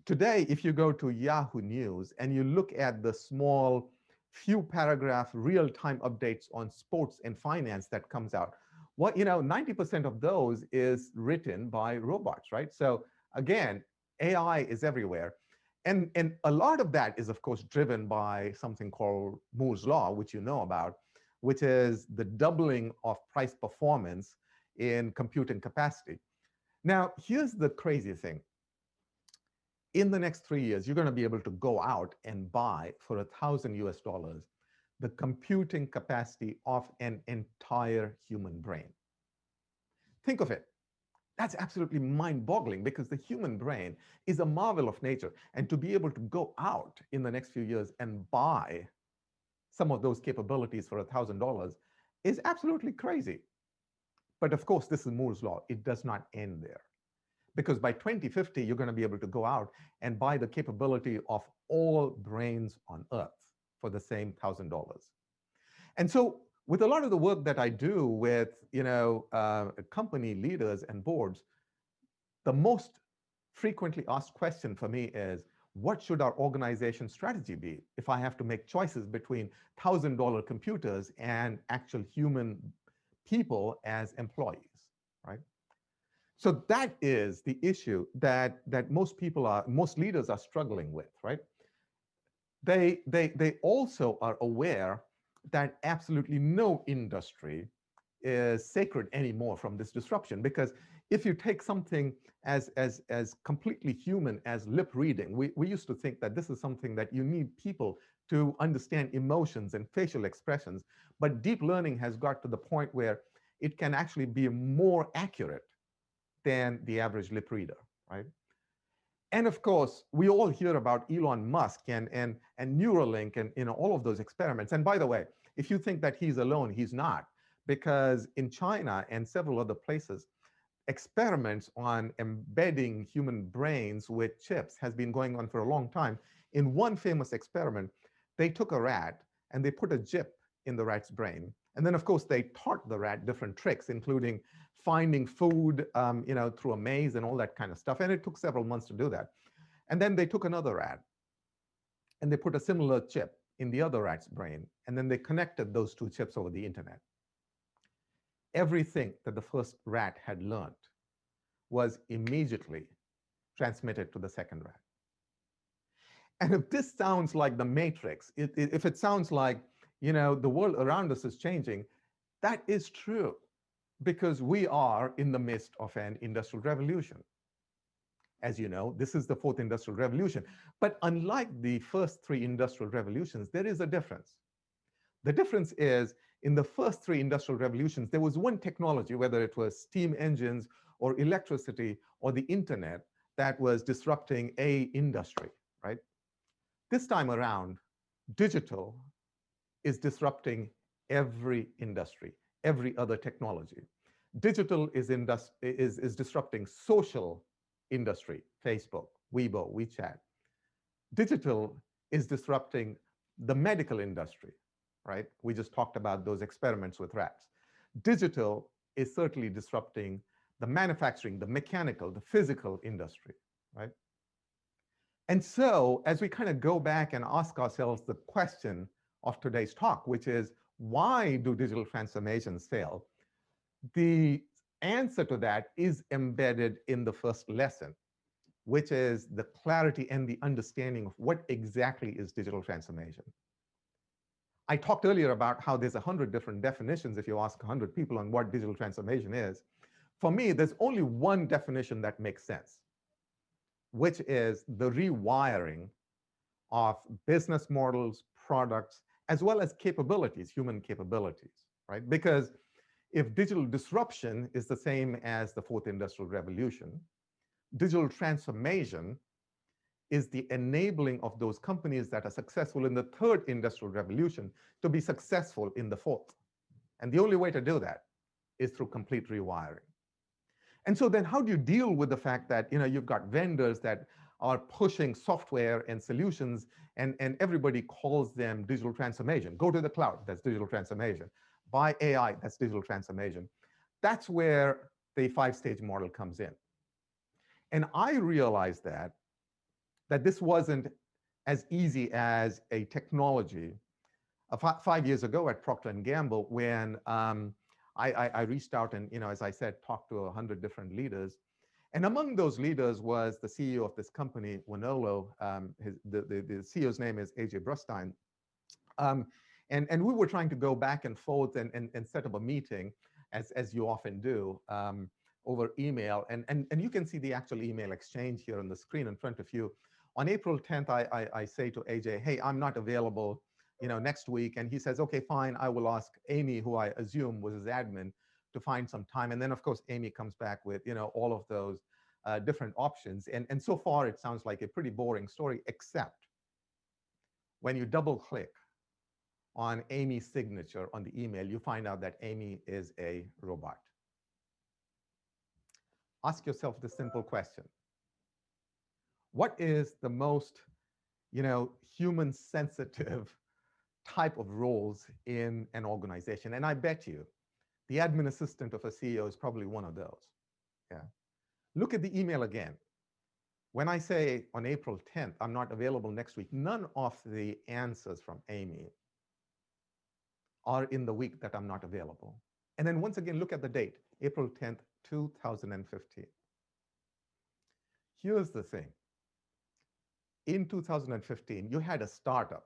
Today, if you go to Yahoo News and you look at the small few paragraph real-time updates on sports and finance that comes out, 90% of those is written by robots, right? So again, AI is everywhere. And a lot of that is, of course, driven by something called Moore's Law, which you know about, which is the doubling of price performance in computing capacity. Now, here's the crazy thing. In the next 3 years, you're going to be able to go out and buy for $1,000 the computing capacity of an entire human brain. Think of it. That's absolutely mind-boggling, because the human brain is a marvel of nature. And to be able to go out in the next few years and buy some of those capabilities for $1,000 is absolutely crazy. But of course, this is Moore's Law. It does not end there. Because by 2050, you're going to be able to go out and buy the capability of all brains on Earth for the same $1,000. And so with a lot of the work that I do with company leaders and boards, the most frequently asked question for me is, what should our organization strategy be if I have to make choices between $1,000 computers and actual human people as employees, right? So that is the issue that most leaders are struggling with, right? They also are aware that absolutely no industry is sacred anymore from this disruption, because if you take something as completely human as lip reading, we used to think that this is something that you need people to understand emotions and facial expressions, but deep learning has got to the point where it can actually be more accurate than the average lip reader, right? And of course, we all hear about Elon Musk and Neuralink and all of those experiments. And by the way, if you think that he's alone, he's not, because in China and several other places, experiments on embedding human brains with chips has been going on for a long time. In one famous experiment, they took a rat and they put a chip in the rat's brain. And then, of course, they taught the rat different tricks, including finding food, through a maze and all that kind of stuff. And it took several months to do that. And then they took another rat and they put a similar chip in the other rat's brain. And then they connected those two chips over the internet. Everything that the first rat had learned was immediately transmitted to the second rat. And if this sounds like the Matrix, if it sounds like, the world around us is changing, that is true, because we are in the midst of an industrial revolution. As you know, this is the fourth industrial revolution. But unlike the first three industrial revolutions, there is a difference. The difference is, in the first three industrial revolutions, there was one technology, whether it was steam engines or electricity or the internet, that was disrupting an industry, right? This time around, Digital is disrupting every industry, every other technology. Digital is disrupting social industry, Facebook, Weibo, WeChat. Digital is disrupting the medical industry, right? We just talked about those experiments with rats. Digital is certainly disrupting the manufacturing, the mechanical, the physical industry, right? And so as we kind of go back and ask ourselves the question of today's talk, which is, why do digital transformations fail? The answer to that is embedded in the first lesson, which is the clarity and the understanding of what exactly is digital transformation. I talked earlier about how there's 100 different definitions if you ask 100 people on what digital transformation is. For me, there's only one definition that makes sense, which is the rewiring of business models, products, as well as capabilities, human capabilities, right? Because if digital disruption is the same as the fourth industrial revolution, digital transformation is the enabling of those companies that are successful in the third industrial revolution to be successful in the fourth. And the only way to do that is through complete rewiring. And so then how do you deal with the fact that you've got vendors that are pushing software and solutions, and everybody calls them digital transformation? Go to the cloud, that's digital transformation. Buy AI, that's digital transformation. That's where the 5-stage model comes in. And I realized that this wasn't as easy as a technology. 5 years ago at Procter & Gamble, when I reached out and, as I said, talked to 100 different leaders. And among those leaders was the CEO of this company, Winolo. The CEO's name is AJ Brustein. And we were trying to go back and forth and set up a meeting, as you often do, over email. And you can see the actual email exchange here on the screen in front of you. On April 10th, I say to AJ, hey, I'm not available next week. And he says, okay, fine, I will ask Amy, who I assume was his admin, to find some time. And then, of course, Amy comes back with all of those different options. And so far, it sounds like a pretty boring story, except when you double click on Amy's signature on the email, you find out that Amy is a robot. Ask yourself the simple question. What is the most human sensitive type of roles in an organization? And I bet you the admin assistant of a CEO is probably one of those. Yeah. Look at the email again. When I say on April 10th, I'm not available next week, none of the answers from Amy are in the week that I'm not available. And then once again, look at the date, April 10th, 2015. Here's the thing. In 2015, you had a startup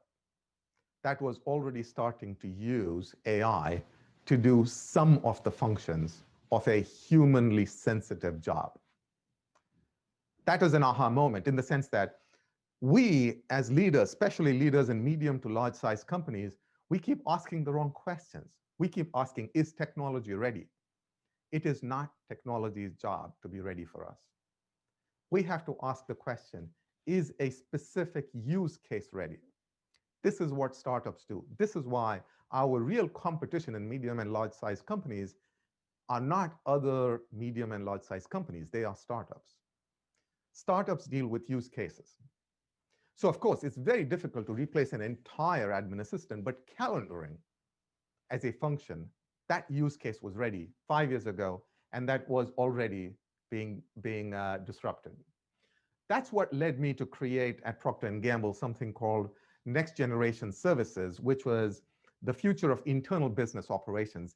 that was already starting to use AI to do some of the functions of a humanly sensitive job. That was an aha moment in the sense that we, as leaders, especially leaders in medium to large size companies, we keep asking the wrong questions. We keep asking, is technology ready? It is not technology's job to be ready for us. We have to ask the question, is a specific use case ready? This is what startups do. This is why our real competition in medium and large size companies are not other medium and large size companies. They are startups. Startups deal with use cases. So of course, it's very difficult to replace an entire admin assistant, but calendaring as a function, that use case was ready 5 years ago, and that was already being disrupted. That's what led me to create at Procter & Gamble something called Next Generation Services, which was the future of internal business operations.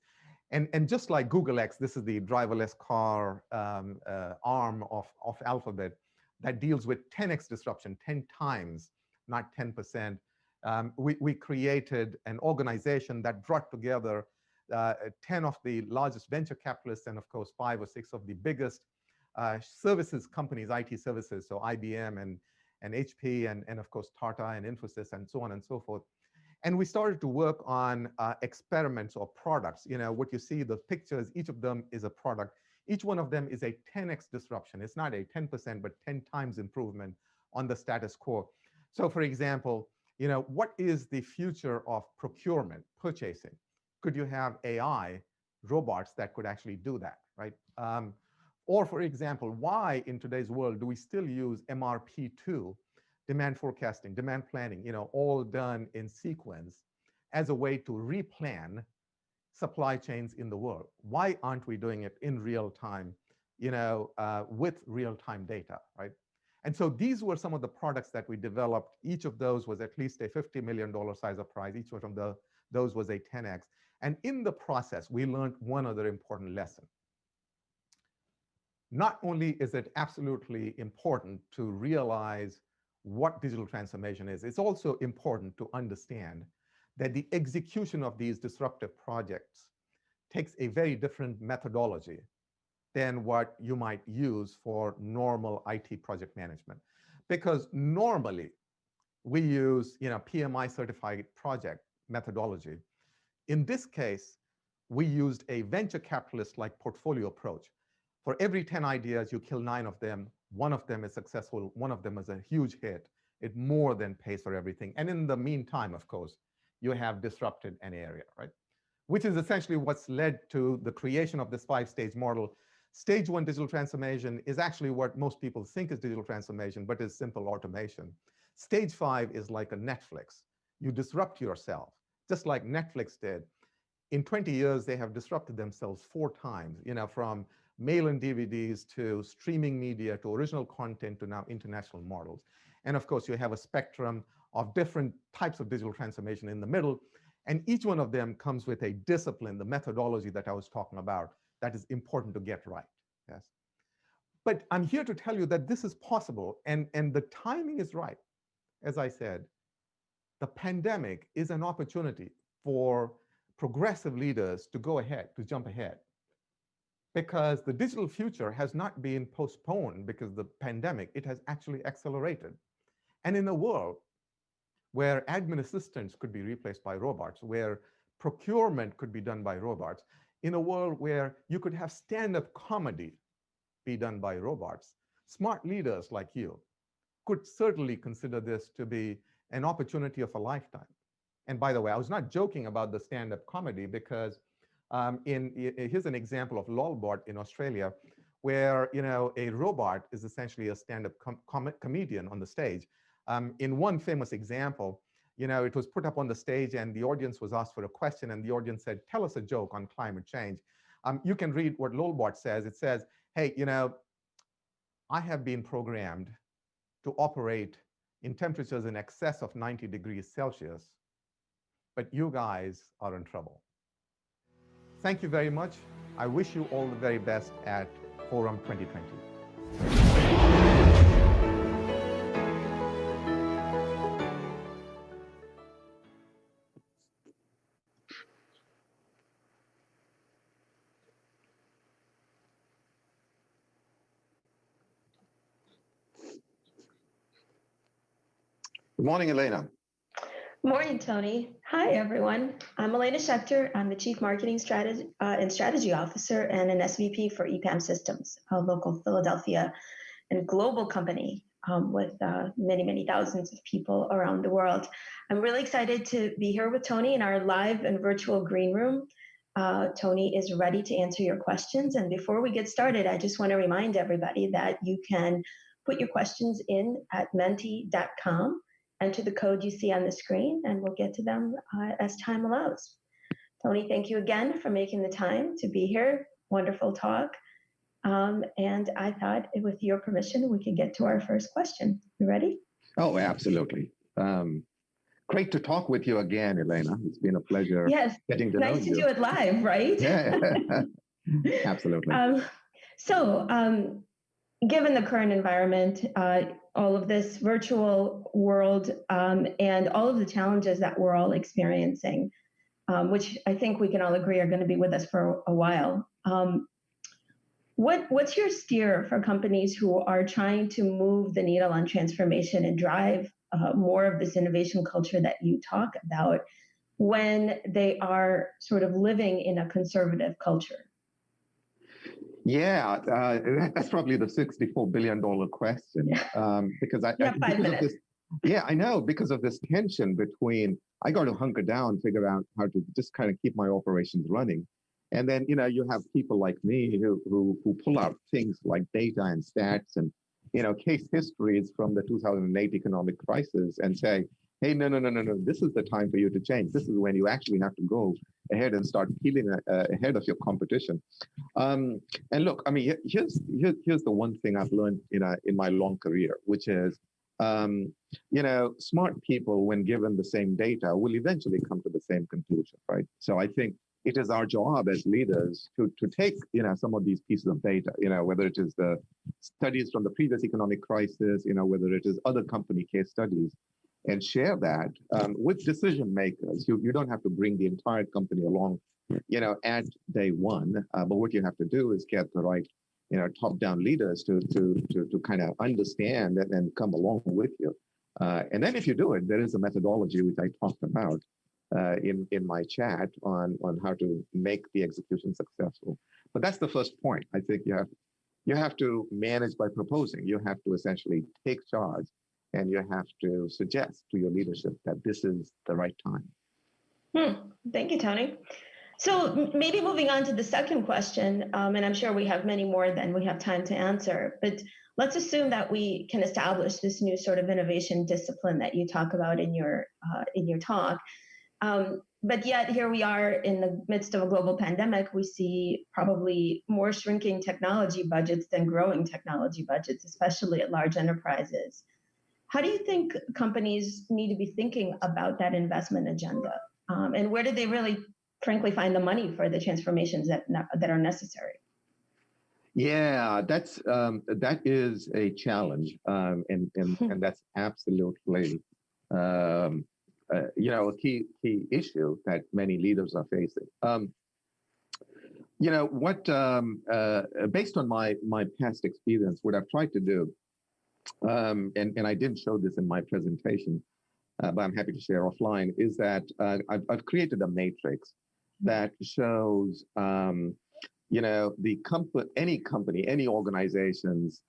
And just like Google X, this is the driverless car arm of Alphabet that deals with 10x disruption, 10 times, not 10%. We created an organization that brought together 10 of the largest venture capitalists and, of course, 5 or 6 of the biggest services companies, IT services, so IBM and HP and of course Tata and Infosys and so on and so forth. And we started to work on experiments or products. What you see, the pictures, each of them is a product. Each one of them is a 10x disruption. It's not a 10%, but 10 times improvement on the status quo. So for example, What is the future of procurement, purchasing? Could you have AI robots that could actually do that, right? Or for example, why in today's world do we still use MRP2, demand forecasting, demand planning, all done in sequence as a way to replan supply chains in the world? Why aren't we doing it in real time, with real-time data, right? And so these were some of the products that we developed. Each of those was at least a $50 million size of prize. Each one of those was a 10x. And in the process, we learned one other important lesson. Not only is it absolutely important to realize what digital transformation is, it's also important to understand that the execution of these disruptive projects takes a very different methodology than what you might use for normal IT project management. Because normally we use PMI certified project methodology. In this case, we used a venture capitalist-like portfolio approach. For every 10 ideas, you kill 9 of them. 1 of them is successful. 1 of them is a huge hit. It more than pays for everything. And in the meantime, of course, you have disrupted an area, right? Which is essentially what's led to the creation of this 5-stage model. Stage 1 digital transformation is actually what most people think is digital transformation, but is simple automation. Stage 5 is like a Netflix. You disrupt yourself, just like Netflix did. In 20 years, they have disrupted themselves 4 times, from mail and DVDs to streaming media to original content to now international models. And of course, you have a spectrum of different types of digital transformation in the middle. And each one of them comes with a discipline, the methodology that I was talking about, that is important to get right. Yes. But I'm here to tell you that this is possible, and the timing is right. As I said, the pandemic is an opportunity for progressive leaders to go ahead, to jump ahead. Because the digital future has not been postponed because of the pandemic, it has actually accelerated. And in a world where admin assistants could be replaced by robots, where procurement could be done by robots, in a world where you could have stand-up comedy be done by robots, smart leaders like you could certainly consider this to be an opportunity of a lifetime. And by the way, I was not joking about the stand-up comedy because here's an example of Lolbot in Australia, where a robot is essentially a stand-up comedian on the stage. In one famous example, it was put up on the stage and the audience was asked for a question, and the audience said, "Tell us a joke on climate change." You can read what Lolbot says. It says, "Hey, I have been programmed to operate in temperatures in excess of 90 degrees Celsius, but you guys are in trouble." Thank you very much. I wish you all the very best at Forum 2020. Good morning, Elena. Morning, Tony. Hi, everyone. I'm Elena Schechter. I'm the Chief Marketing and Strategy Officer and an SVP for EPAM Systems, a local Philadelphia and global company with many, many thousands of people around the world. I'm really excited to be here with Tony in our live and virtual green room. Tony is ready to answer your questions. And before we get started, I just want to remind everybody that you can put your questions in at menti.com. Enter the code you see on the screen, and we'll get to them as time allows. Tony, thank you again for making the time to be here. Wonderful talk. And I thought, with your permission, we could get to our first question. You ready? Oh, absolutely. Great to talk with you again, Elena. It's been a pleasure getting to know you. Nice to do it live, right? Yeah, absolutely. Given the current environment, all of this virtual world, and all of the challenges that we're all experiencing, which I think we can all agree are going to be with us for a while, what's your steer for companies who are trying to move the needle on transformation and drive more of this innovation culture that you talk about when they are sort of living in a conservative culture? Yeah, that's probably the $64 billion question. Because Yeah, I know, because of this tension between, I got to hunker down, figure out how to just kind of keep my operations running. And then, you have people like me who pull out things like data and stats and, case histories from the 2008 economic crisis and say, hey, no, this is the time for you to change. This is when you actually have to go ahead and start peeling ahead of your competition. And look, I mean, here's the one thing I've learned in my long career, which is, smart people, when given the same data, will eventually come to the same conclusion, right? So I think it is our job as leaders to take, some of these pieces of data, whether it is the studies from the previous economic crisis, whether it is other company case studies, and share that with decision makers. You don't have to bring the entire company along, at day one, but what you have to do is get the right, top-down leaders to kind of understand and come along with you. And then if you do it, there is a methodology which I talked about in my chat on how to make the execution successful. But that's the first point. I think you have to manage by proposing. You have to essentially take charge, and you have to suggest to your leadership that this is the right time. Thank you, Tony. So maybe moving on to the second question, and I'm sure we have many more than we have time to answer, but let's assume that we can establish this new sort of innovation discipline that you talk about in your talk. But yet here we are in the midst of a global pandemic. We see probably more shrinking technology budgets than growing technology budgets, especially at large enterprises. How do you think companies need to be thinking about that investment agenda? And where do they really, frankly, find the money for the transformations that are necessary? Yeah, that is a challenge, and that's absolutely a key issue that many leaders are facing. Based on my past experience, what I've tried to do, and I didn't show this in my presentation, but I'm happy to share offline, is that I've created a matrix that shows any company, any organization's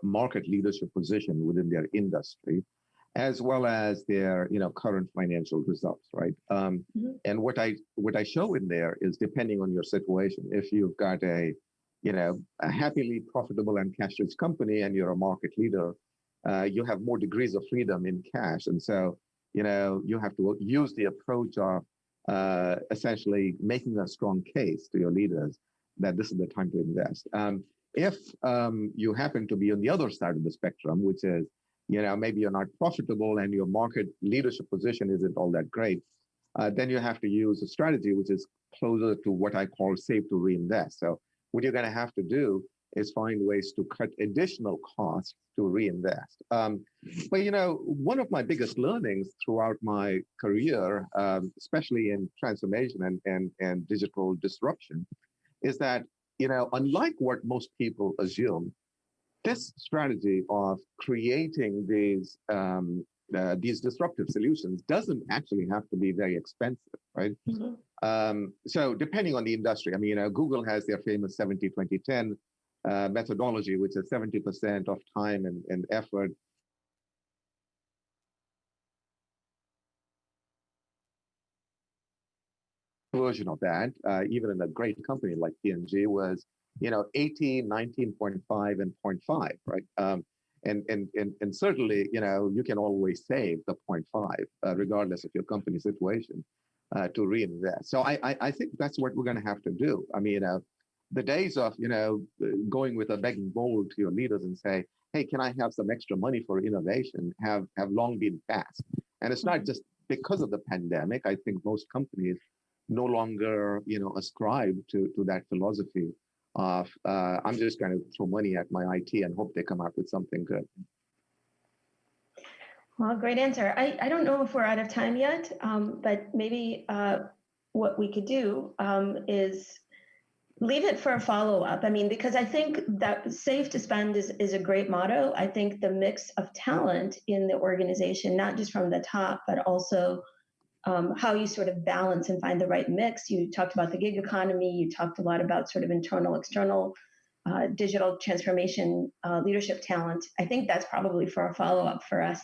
market leadership position within their industry, as well as their current financial results, right? And what I show in there is, depending on your situation, if you've got a happily profitable and cash-rich company and you're a market leader, you have more degrees of freedom in cash, and so you have to use the approach of essentially making a strong case to your leaders that this is the time to invest. If you happen to be on the other side of the spectrum, which is, maybe you're not profitable and your market leadership position isn't all that great, then you have to use a strategy which is closer to what I call save to reinvest. So what you're going to have to do is find ways to cut additional costs to reinvest. But one of my biggest learnings throughout my career, especially in transformation and digital disruption, is that unlike what most people assume, this strategy of creating these disruptive solutions doesn't actually have to be very expensive, right? So depending on the industry, I mean, Google has their famous 70-20-10 methodology, which is 70% of time and effort version of that, even in a great company like P&G, was 18, 19.5, and 0.5, right? And certainly, you can always save the 0.5, regardless of your company situation, to reinvest. So I think that's what we're going to have to do. I mean, the days of going with a begging bowl to your leaders and say, hey, can I have some extra money for innovation, have long been past. And it's not just because of the pandemic. I think most companies no longer ascribe to that philosophy of I'm just going to throw money at my IT and hope they come up with something good. Well, great answer. I don't know if we're out of time yet, but maybe what we could do is leave it for a follow-up. I mean, because I think that safe to spend is a great motto. I think the mix of talent in the organization, not just from the top, but also how you sort of balance and find the right mix. You talked about the gig economy. You talked a lot about sort of internal, external, digital transformation, leadership talent. I think that's probably for a follow-up for us.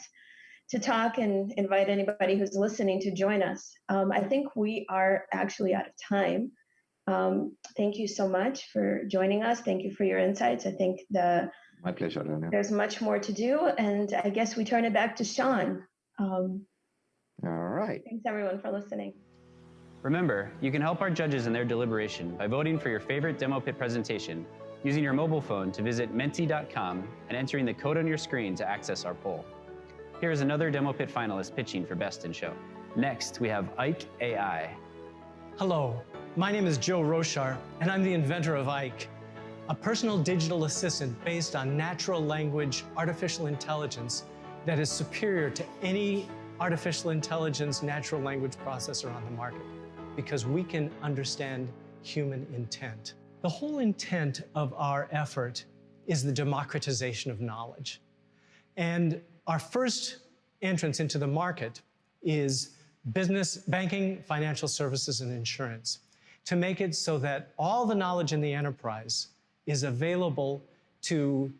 to talk and invite anybody who's listening to join us. I think we are actually out of time. Thank you so much for joining us. Thank you for your insights. I think my pleasure, Daniel. There's much more to do, and I guess we turn it back to Sean. All right. Thanks everyone for listening. Remember, you can help our judges in their deliberation by voting for your favorite demo pit presentation, using your mobile phone to visit menti.com and entering the code on your screen to access our poll. Here is another demo pit finalist pitching for Best in Show. Next, we have IKE AI. Hello, my name is Joe Rochar, and I'm the inventor of IKE, a personal digital assistant based on natural language artificial intelligence that is superior to any artificial intelligence natural language processor on the market, because we can understand human intent. The whole intent of our effort is the democratization of knowledge. And our first entrance into the market is business, banking, financial services, and insurance, to make it so that all the knowledge in the enterprise is available to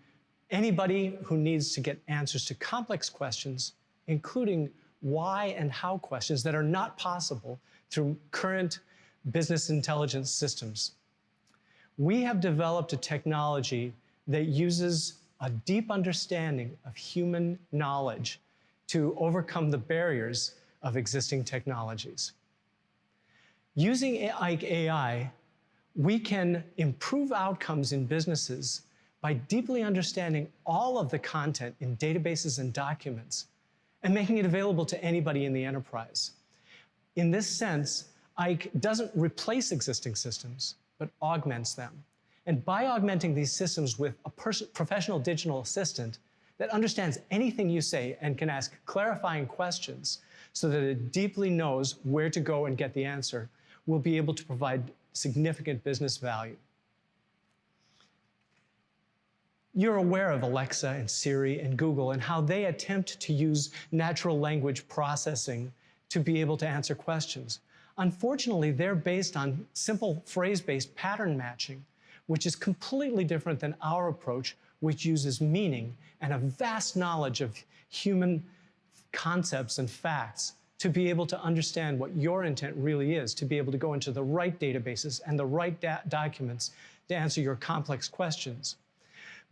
anybody who needs to get answers to complex questions, including why and how questions that are not possible through current business intelligence systems. We have developed a technology that uses a deep understanding of human knowledge to overcome the barriers of existing technologies. Using IKE AI, we can improve outcomes in businesses by deeply understanding all of the content in databases and documents and making it available to anybody in the enterprise. In this sense, IKE doesn't replace existing systems, but augments them. And by augmenting these systems with a professional digital assistant that understands anything you say and can ask clarifying questions so that it deeply knows where to go and get the answer, we'll be able to provide significant business value. You're aware of Alexa and Siri and Google and how they attempt to use natural language processing to be able to answer questions. Unfortunately, they're based on simple phrase-based pattern matching, which is completely different than our approach, which uses meaning and a vast knowledge of human concepts and facts to be able to understand what your intent really is, to be able to go into the right databases and the right documents to answer your complex questions.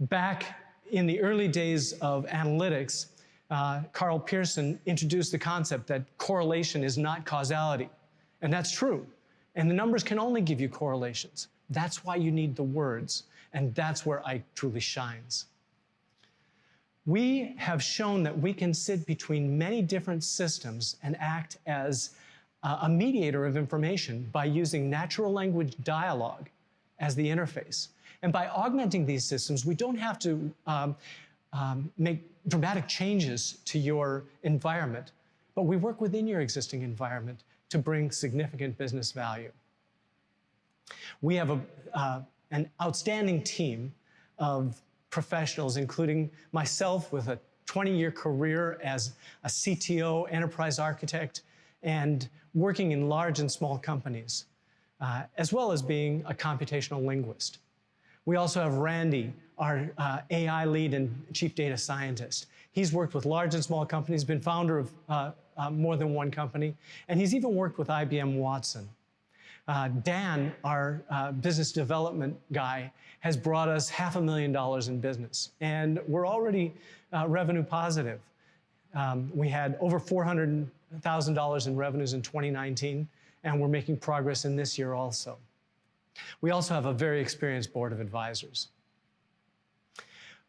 Back in the early days of analytics, Carl Pearson introduced the concept that correlation is not causality. And that's true. And the numbers can only give you correlations. That's why you need the words. And that's where IKE truly shines. We have shown that we can sit between many different systems and act as a mediator of information by using natural language dialogue as the interface. And by augmenting these systems, we don't have to make dramatic changes to your environment, but we work within your existing environment to bring significant business value. We have an outstanding team of professionals, including myself with a 20-year career as a CTO, enterprise architect, and working in large and small companies, as well as being a computational linguist. We also have Randy, our AI lead and chief data scientist. He's worked with large and small companies, been founder of more than one company, and he's even worked with IBM Watson. Dan, our business development guy, has brought us $500,000 in business, and we're already revenue positive. We had over $400,000 in revenues in 2019, and we're making progress in this year also. We also have a very experienced board of advisors.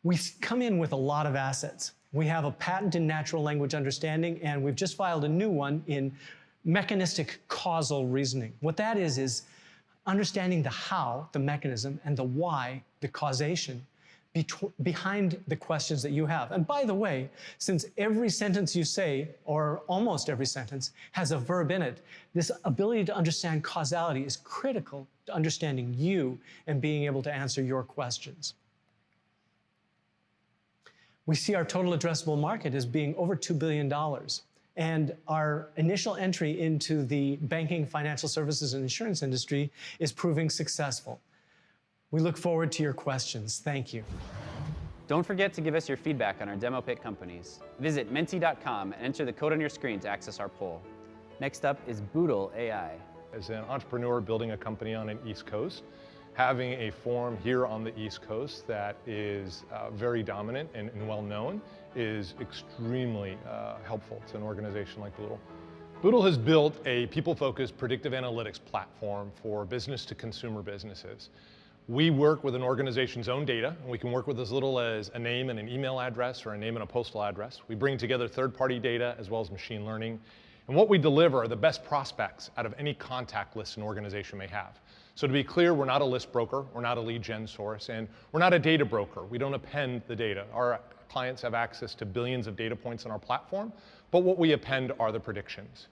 We come in with a lot of assets. We have a patent in natural language understanding, and we've just filed a new one in mechanistic causal reasoning. What that is understanding the how, the mechanism, and the why, the causation, behind the questions that you have. And by the way, since every sentence you say, or almost every sentence, has a verb in it, this ability to understand causality is critical to understanding you and being able to answer your questions. We see our total addressable market as being over $2 billion. And our initial entry into the banking, financial services, and insurance industry is proving successful. We look forward to your questions. Thank you. Don't forget to give us your feedback on our demo pit companies. Visit menti.com and enter the code on your screen to access our poll. Next up is BoodleAI. As an entrepreneur building a company on an East Coast, having a forum here on the East Coast that is very dominant and well known is extremely helpful to an organization like Boodle. Boodle has built a people-focused predictive analytics platform for business-to-consumer businesses. We work with an organization's own data, and we can work with as little as a name and an email address or a name and a postal address. We bring together third-party data as well as machine learning. And what we deliver are the best prospects out of any contact list an organization may have. So to be clear, we're not a list broker, we're not a lead gen source, and we're not a data broker. We don't append the data. Our clients have access to billions of data points on our platform, but what we append are the predictions.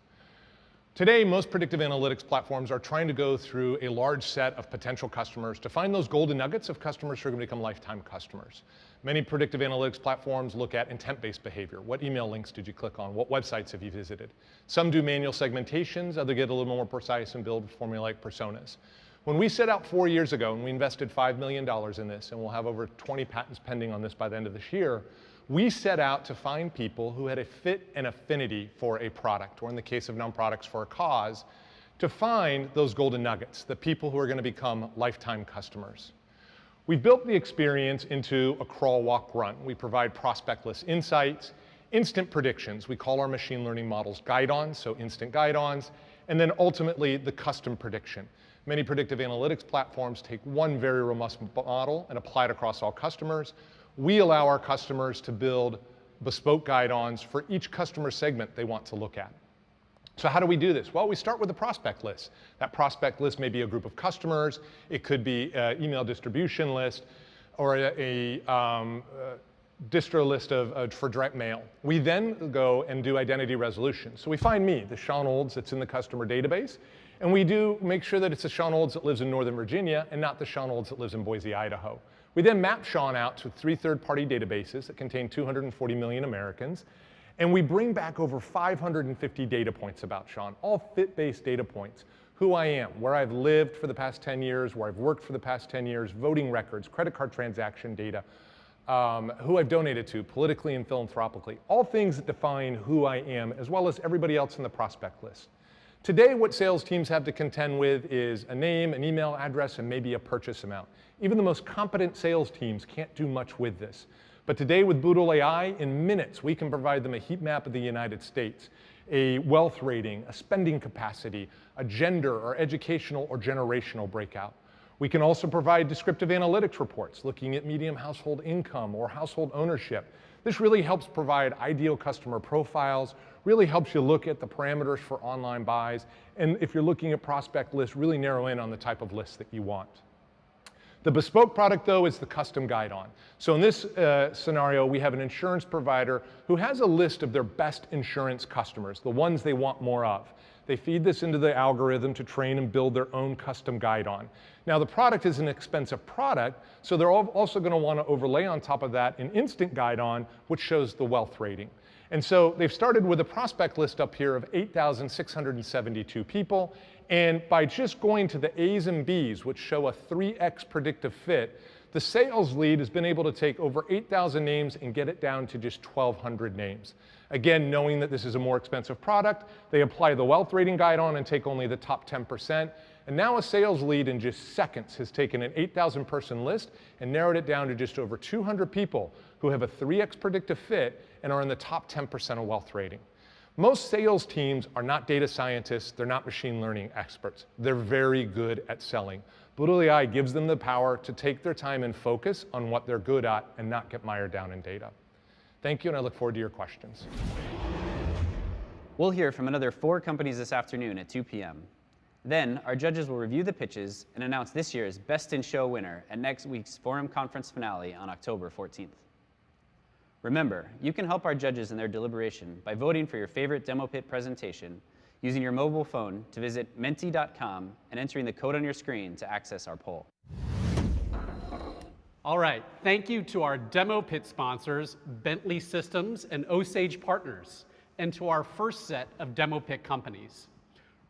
Today, most predictive analytics platforms are trying to go through a large set of potential customers to find those golden nuggets of customers who are going to become lifetime customers. Many predictive analytics platforms look at intent-based behavior. What email links did you click on? What websites have you visited? Some do manual segmentations, others get a little more precise and build formulaic personas. When we set out 4 years ago and we invested $5 million in this, and we'll have over 20 patents pending on this by the end of this year, we set out to find people who had a fit and affinity for a product, or in the case of non-products, for a cause, to find those golden nuggets, the people who are going to become lifetime customers. We've built the experience into a crawl, walk, run. We provide prospect list insights, instant predictions. We call our machine learning models guide-ons, so instant guide-ons, and then ultimately the custom prediction. Many predictive analytics platforms take one very robust model and apply it across all customers. We allow our customers to build bespoke guide-ons for each customer segment they want to look at. So how do we do this? Well, we start with a prospect list. That prospect list may be a group of customers. It could be an email distribution list or a distro list for direct mail. We then go and do identity resolution. So we find me, the Sean Olds that's in the customer database, and we do make sure that it's the Sean Olds that lives in Northern Virginia and not the Sean Olds that lives in Boise, Idaho. We then map Sean out to 3 third-party databases that contain 240 million Americans, and we bring back over 550 data points about Sean, all fit-based data points. Who I am, where I've lived for the past 10 years, where I've worked for the past 10 years, voting records, credit card transaction data, who I've donated to politically and philanthropically, all things that define who I am, as well as everybody else in the prospect list. Today, what sales teams have to contend with is a name, an email address, and maybe a purchase amount. Even the most competent sales teams can't do much with this. But today with BoodleAI, in minutes, we can provide them a heat map of the United States, a wealth rating, a spending capacity, a gender or educational or generational breakout. We can also provide descriptive analytics reports, looking at median household income or household ownership. This really helps provide ideal customer profiles, really helps you look at the parameters for online buys, and if you're looking at prospect lists, really narrow in on the type of list that you want. The bespoke product, though, is the custom guide-on. So in this scenario, we have an insurance provider who has a list of their best insurance customers, the ones they want more of. They feed this into the algorithm to train and build their own custom guide-on. Now, the product is an expensive product, so they're also going to want to overlay on top of that an instant guide-on, which shows the wealth rating. And so they've started with a prospect list up here of 8,672 people. And by just going to the A's and B's, which show a 3x predictive fit, the sales lead has been able to take over 8,000 names and get it down to just 1,200 names. Again, knowing that this is a more expensive product, they apply the wealth rating guide on and take only the top 10%. And now a sales lead in just seconds has taken an 8,000 person list and narrowed it down to just over 200 people who have a 3x predictive fit and are in the top 10% of wealth rating. Most sales teams are not data scientists, they're not machine learning experts. They're very good at selling. BoodleAI gives them the power to take their time and focus on what they're good at and not get mired down in data. Thank you, and I look forward to your questions. We'll hear from another 4 companies this afternoon at 2 p.m. Then, our judges will review the pitches and announce this year's Best in Show winner at next week's Forum Conference finale on October 14th. Remember, you can help our judges in their deliberation by voting for your favorite demo pit presentation using your mobile phone to visit menti.com and entering the code on your screen to access our poll. All right, thank you to our demo pit sponsors, Bentley Systems and Osage Partners, and to our first set of demo pit companies.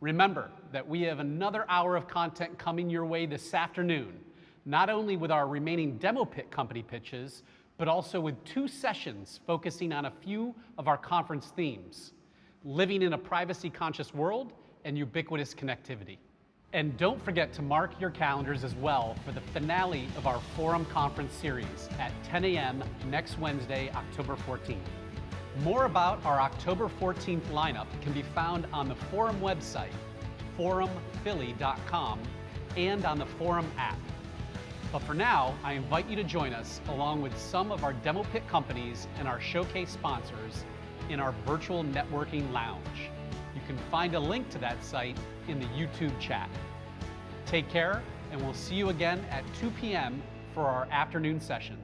Remember that we have another hour of content coming your way this afternoon, not only with our remaining demo pit company pitches, but also with 2 sessions focusing on a few of our conference themes: living in a privacy-conscious world and ubiquitous connectivity. And don't forget to mark your calendars as well for the finale of our Forum Conference series at 10 a.m. next Wednesday, October 14th. More about our October 14th lineup can be found on the Forum website, forumphilly.com, and on the Forum app. But for now, I invite you to join us along with some of our demo pit companies and our showcase sponsors in our virtual networking lounge. You can find a link to that site in the YouTube chat. Take care, and we'll see you again at 2 p.m. for our afternoon session.